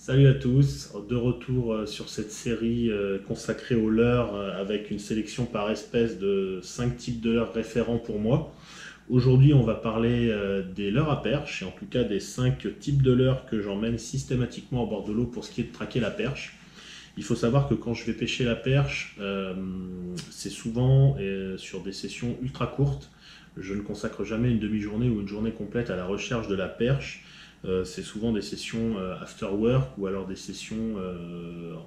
Salut à tous, de retour sur cette série consacrée aux leurres avec une sélection par espèce de 5 types de leurres référents pour moi. Aujourd'hui, on va parler des leurres à perche, et en tout cas des 5 types de leurres que j'emmène systématiquement au bord de l'eau pour ce qui est de traquer la perche. Il faut savoir que quand je vais pêcher la perche, c'est souvent sur des sessions ultra courtes. Je ne consacre jamais une demi-journée ou une journée complète à la recherche de la perche. C'est souvent des sessions after work ou alors des sessions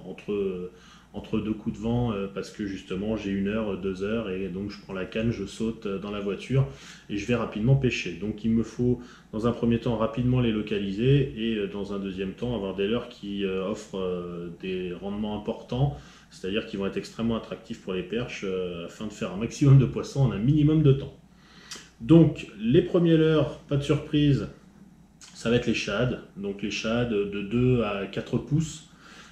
entre deux coups de vent parce que justement j'ai 1 heure, 2 heures et donc je prends la canne, je saute dans la voiture et je vais rapidement pêcher. Donc il me faut dans un premier temps rapidement les localiser et dans un deuxième temps avoir des leurres qui offrent des rendements importants, c'est-à-dire qui vont être extrêmement attractifs pour les perches afin de faire un maximum de poissons en un minimum de temps. Donc les premiers leurres, pas de surprise, ça va être les shad, donc les shad de 2 à 4 pouces.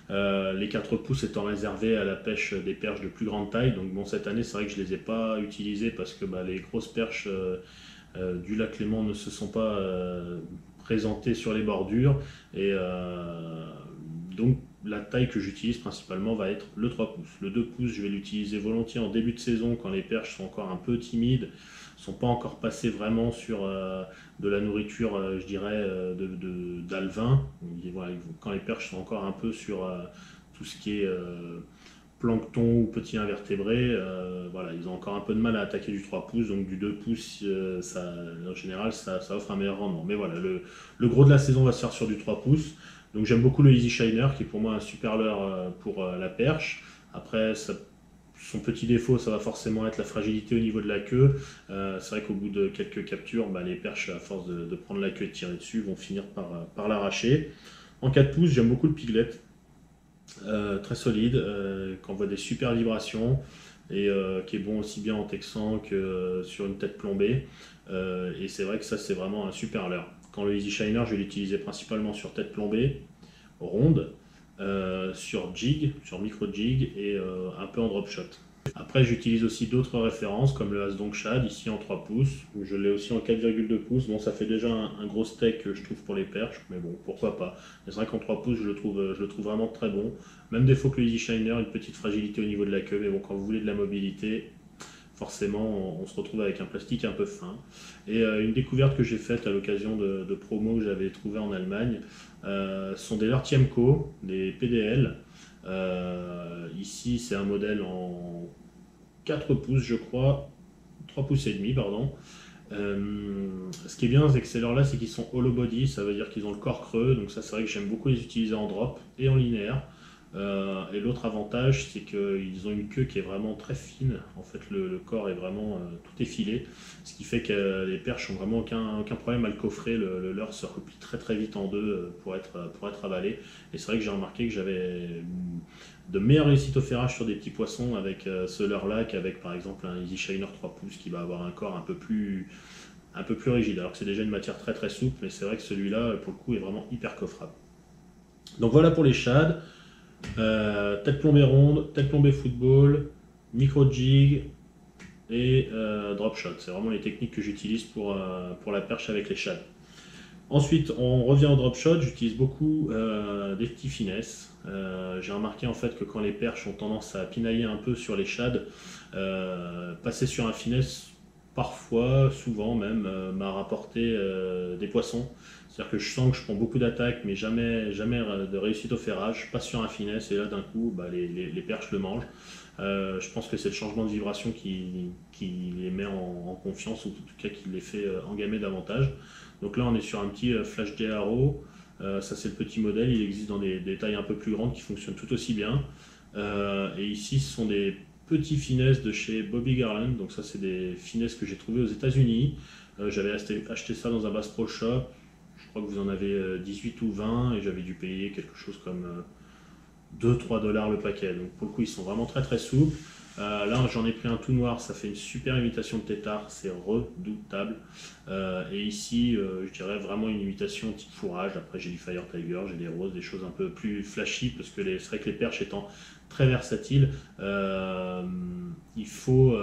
Les 4 pouces étant réservés à la pêche des perches de plus grande taille. Donc bon, cette année, c'est vrai que je ne les ai pas utilisés parce que les grosses perches du lac Léman ne se sont pas présentées sur les bordures. Et donc la taille que j'utilise principalement va être le 3 pouces. Le 2 pouces, je vais l'utiliser volontiers en début de saison quand les perches sont encore un peu timides, ne sont pas encore passées vraiment sur de la nourriture, je dirais, d'alevin. Voilà, quand les perches sont encore un peu sur tout ce qui est plancton ou petits invertébrés, voilà, ils ont encore un peu de mal à attaquer du 3 pouces, donc du 2 pouces, en général, ça offre un meilleur rendement. Mais voilà, le gros de la saison va se faire sur du 3 pouces. Donc j'aime beaucoup le Easy Shiner, qui est pour moi un super leurre pour la perche. Après, son petit défaut, ça va forcément être la fragilité au niveau de la queue. C'est vrai qu'au bout de quelques captures, les perches, à force de prendre la queue et de tirer dessus, vont finir par l'arracher. En 4 pouces, j'aime beaucoup le piglet, très solide, qui envoie des super vibrations et qui est bon aussi bien en texan que sur une tête plombée. Et c'est vrai que ça, c'est vraiment un super leurre. Quand le Easy Shiner, je vais l'utiliser principalement sur tête plombée, ronde, sur jig, sur micro jig et un peu en drop shot. Après, j'utilise aussi d'autres références comme le Hasdong Shad, ici en 3 pouces. Je l'ai aussi en 4,2 pouces. Bon, ça fait déjà un gros steak, je trouve, pour les perches, mais bon, pourquoi pas. Mais c'est vrai qu'en 3 pouces, je le trouve vraiment très bon. Même défaut que le Easy Shiner, une petite fragilité au niveau de la queue, mais bon, quand vous voulez de la mobilité, forcément, on se retrouve avec un plastique un peu fin. Et une découverte que j'ai faite à l'occasion de promos que j'avais trouvé en Allemagne sont des leurres Tiemco, des PDL. Ici, c'est un modèle en 4 pouces, je crois, 3 pouces et demi, pardon. Ce qui est bien, c'est que ces leurres-là, c'est qu'ils sont hollow body, ça veut dire qu'ils ont le corps creux, donc ça, c'est vrai que j'aime beaucoup les utiliser en drop et en linéaire. Et l'autre avantage, c'est qu'ils ont une queue qui est vraiment très fine. En fait, le corps est vraiment tout effilé, ce qui fait que les perches n'ont vraiment aucun problème à le coffrer. Le leurre se replie très très vite en deux pour être avalé. Et c'est vrai que j'ai remarqué que j'avais de meilleures réussites au ferrage sur des petits poissons avec ce leurre-là qu'avec par exemple un Easy Shiner 3 pouces qui va avoir un corps un peu plus rigide. Alors que c'est déjà une matière très très souple, mais c'est vrai que celui-là, pour le coup, est vraiment hyper coffrable. Donc voilà pour les shads. Tête plombée ronde, tête plombée football, micro jig et drop shot. C'est vraiment les techniques que j'utilise pour la perche avec les shads. Ensuite, on revient au drop shot. J'utilise beaucoup des petits finesses. J'ai remarqué en fait que quand les perches ont tendance à pinailler un peu sur les shads, passer sur un finesse, parfois, souvent même, m'a rapporté des poissons. C'est-à-dire que je sens que je prends beaucoup d'attaques, mais jamais, jamais de réussite au ferrage. Je passe sur un finesse et là, d'un coup, les perches le mangent. Je pense que c'est le changement de vibration qui les met en confiance, ou en tout cas qui les fait engamer davantage. Donc là, on est sur un petit Flash J Arrow. Ça, c'est le petit modèle. Il existe dans des tailles un peu plus grandes qui fonctionnent tout aussi bien. Et ici, ce sont des petits finesses de chez Bobby Garland. Donc ça, c'est des finesses que j'ai trouvées aux États-Unis. J'avais acheté ça dans un Bass Pro Shop. Je crois que vous en avez 18 ou 20 et j'avais dû payer quelque chose comme 2-3 dollars le paquet. Donc pour le coup, ils sont vraiment très très souples. Là, j'en ai pris un tout noir, ça fait une super imitation de tétard, c'est redoutable. Et ici, je dirais vraiment une imitation type fourrage. Après, j'ai du Fire Tiger, j'ai des roses, des choses un peu plus flashy, parce que c'est vrai que les perches étant très versatile. Il faut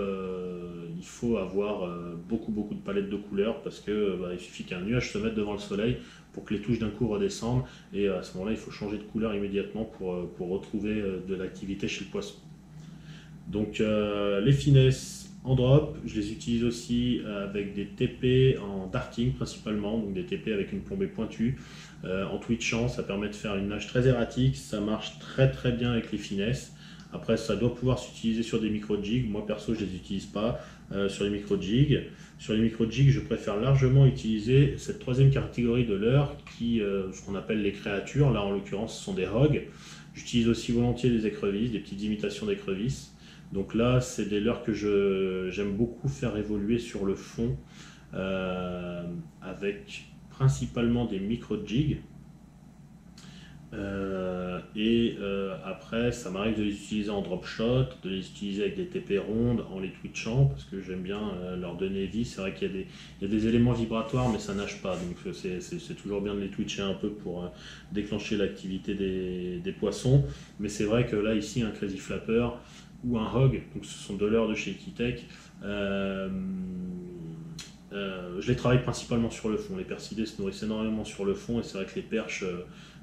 avoir beaucoup de palettes de couleurs parce que il suffit qu'un nuage se mette devant le soleil pour que les touches d'un coup redescendent et à ce moment-là il faut changer de couleur immédiatement pour retrouver de l'activité chez le poisson. Donc les finesses en drop, je les utilise aussi avec des TP en darting principalement, donc des TP avec une plombée pointue. En twitchant, ça permet de faire une nage très erratique, ça marche très bien avec les finesses. Après, ça doit pouvoir s'utiliser sur des micro-jigs. Moi, perso, je ne les utilise pas sur les micro-jigs. Sur les micro-jigs, je préfère largement utiliser cette troisième catégorie de leurres, ce qu'on appelle les créatures. Là, en l'occurrence, ce sont des hogs. J'utilise aussi volontiers des écrevisses, des petites imitations d'écrevisses. Donc là, c'est des leurres que j'aime beaucoup faire évoluer sur le fond avec principalement des micro-jigs. Après, ça m'arrive de les utiliser en drop shot, de les utiliser avec des TP rondes en les twitchant parce que j'aime bien leur donner vie. C'est vrai qu'il y a des éléments vibratoires, mais ça nage pas, donc c'est toujours bien de les twitcher un peu pour déclencher l'activité des poissons. Mais c'est vrai que là, ici, un Crazy Flapper ou un Hog, donc ce sont deux leurres de chez Equitech. Je les travaille principalement sur le fond. Les persidés se nourrissent énormément sur le fond et c'est vrai que les perches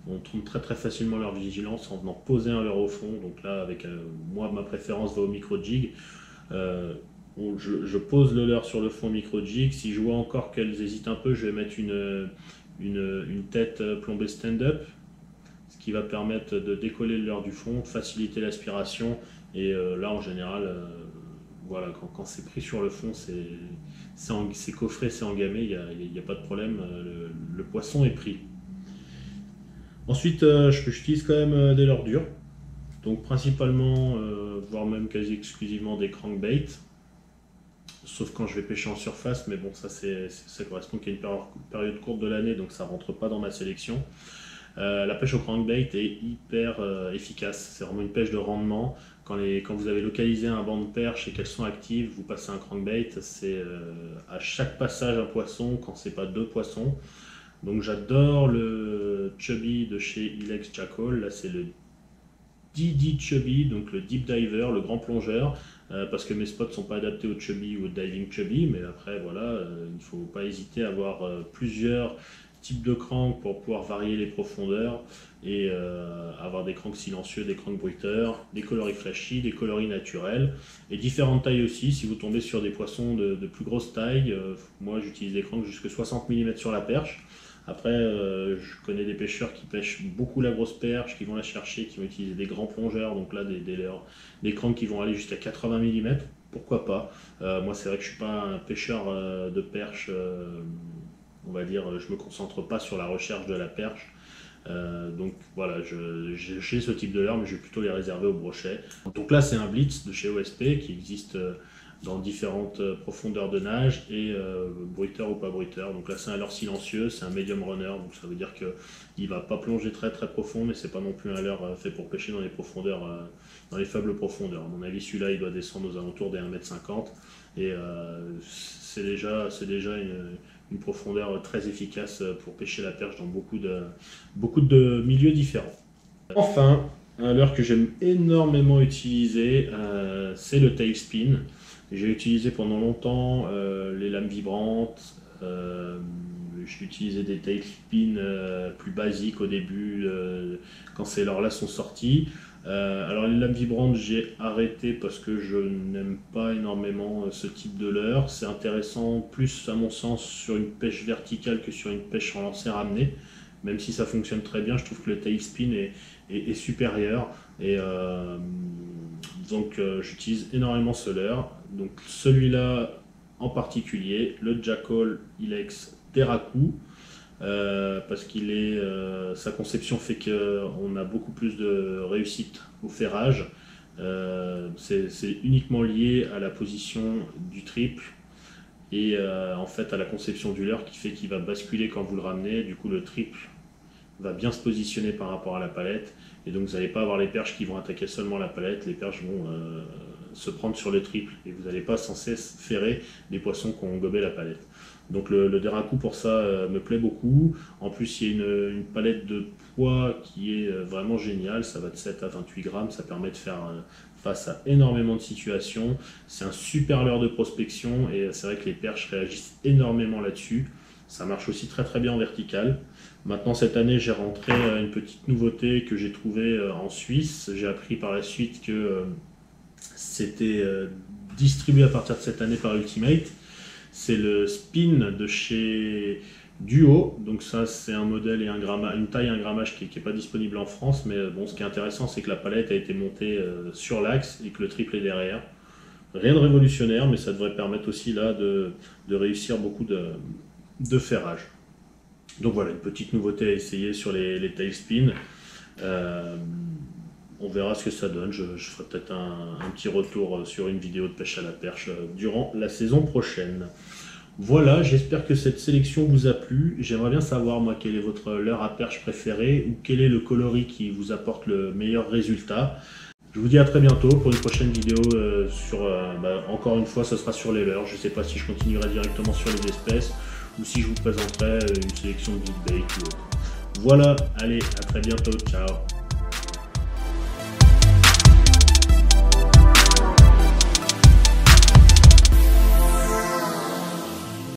on trompe très facilement leur vigilance en venant poser un leurre au fond. Donc là, avec moi, ma préférence va au micro-jig. Je pose le leurre sur le fond micro-jig. Si je vois encore qu'elles hésitent un peu, je vais mettre une tête plombée stand-up, ce qui va permettre de décoller le leurre du fond, faciliter l'aspiration. Et là, en général, voilà, quand c'est pris sur le fond, c'est coffré, c'est engamé, il n'y a pas de problème, le poisson est pris. Ensuite, j'utilise quand même des leurres dures, donc principalement, voire même quasi exclusivement des crankbaits, sauf quand je vais pêcher en surface, mais bon, ça correspond qu'à une période courte de l'année, donc ça rentre pas dans ma sélection. La pêche au crankbait est hyper efficace, c'est vraiment une pêche de rendement. Quand vous avez localisé un banc de perches et qu'elles sont actives, vous passez un crankbait, c'est à chaque passage un poisson, quand c'est pas deux poissons. Donc j'adore le chubby de chez Ilex Jackall, là c'est le DD Chubby, donc le deep diver, le grand plongeur, parce que mes spots ne sont pas adaptés au chubby ou au diving chubby, mais après voilà, il ne faut pas hésiter à avoir plusieurs types de cranks pour pouvoir varier les profondeurs et avoir des cranks silencieux, des cranks bruiteurs, des coloris flashy, des coloris naturels et différentes tailles aussi. Si vous tombez sur des poissons de plus grosse taille, moi j'utilise des cranks jusqu'à 60 mm sur la perche. Après, je connais des pêcheurs qui pêchent beaucoup la grosse perche, qui vont la chercher, qui vont utiliser des grands plongeurs, donc là des cranks qui vont aller jusqu'à 80 mm, pourquoi pas. Moi c'est vrai que je ne suis pas un pêcheur de perche, on va dire, je ne me concentre pas sur la recherche de la perche. Donc voilà, j'ai ce type de leurre, mais je vais plutôt les réserver au brochet. Donc là c'est un Blitz de chez OSP qui existe dans différentes profondeurs de nage et bruiteur ou pas bruiteur. Donc là c'est un leurre silencieux, c'est un medium runner, donc ça veut dire qu'il ne va pas plonger très profond, mais c'est pas non plus un leurre fait pour pêcher dans les profondeurs, dans les faibles profondeurs. À mon avis celui-là il doit descendre aux alentours des 1,50 m et c'est déjà une profondeur très efficace pour pêcher la perche dans beaucoup de milieux différents. Enfin, un leurre que j'aime énormément utiliser, c'est le tailspin. J'ai utilisé pendant longtemps les lames vibrantes, j'ai utilisé des tailspins plus basiques au début quand ces leurres-là sont sortis. Alors les lames vibrantes j'ai arrêté parce que je n'aime pas énormément ce type de leurre. C'est intéressant plus à mon sens sur une pêche verticale que sur une pêche en lancer ramené. Même si ça fonctionne très bien, je trouve que le tailspin est supérieur. Et donc j'utilise énormément ce leurre. Donc celui-là en particulier, le Jackall Ilex Terraku. Parce sa conception fait qu'on a beaucoup plus de réussite au ferrage. C'est uniquement lié à la position du triple et en fait à la conception du leurre qui fait qu'il va basculer quand vous le ramenez. Du coup le triple va bien se positionner par rapport à la palette et donc vous n'allez pas avoir les perches qui vont attaquer seulement la palette, les perches vont se prendre sur le triple et vous n'allez pas sans cesse ferrer des poissons qui ont gobé la palette. Donc le Deraku pour ça me plaît beaucoup. En plus il y a une palette de poids qui est vraiment géniale, ça va de 7 à 28 grammes, ça permet de faire face à énormément de situations. C'est un super leurre de prospection et c'est vrai que les perches réagissent énormément là-dessus. Ça marche aussi très très bien en vertical. Maintenant cette année j'ai rentré une petite nouveauté que j'ai trouvée en Suisse. J'ai appris par la suite que c'était distribué à partir de cette année par Ultimate. C'est le spin de chez Duo. Donc ça c'est un modèle et une taille et un grammage qui n'est pas disponible en France. Mais bon, ce qui est intéressant c'est que la palette a été montée sur l'axe et que le triple est derrière. Rien de révolutionnaire, mais ça devrait permettre aussi là de réussir beaucoup de ferrage. Donc voilà, une petite nouveauté à essayer sur les tailspins. On verra ce que ça donne. Je ferai peut-être un petit retour sur une vidéo de pêche à la perche durant la saison prochaine. Voilà, j'espère que cette sélection vous a plu. J'aimerais bien savoir, moi, quel est votre leurre à perche préféré ou quel est le coloris qui vous apporte le meilleur résultat. Je vous dis à très bientôt pour une prochaine vidéo encore une fois, ce sera sur les leurres. Je ne sais pas si je continuerai directement sur les espèces ou si je vous présenterai une sélection de big bait ou autre. Voilà, allez, à très bientôt, ciao.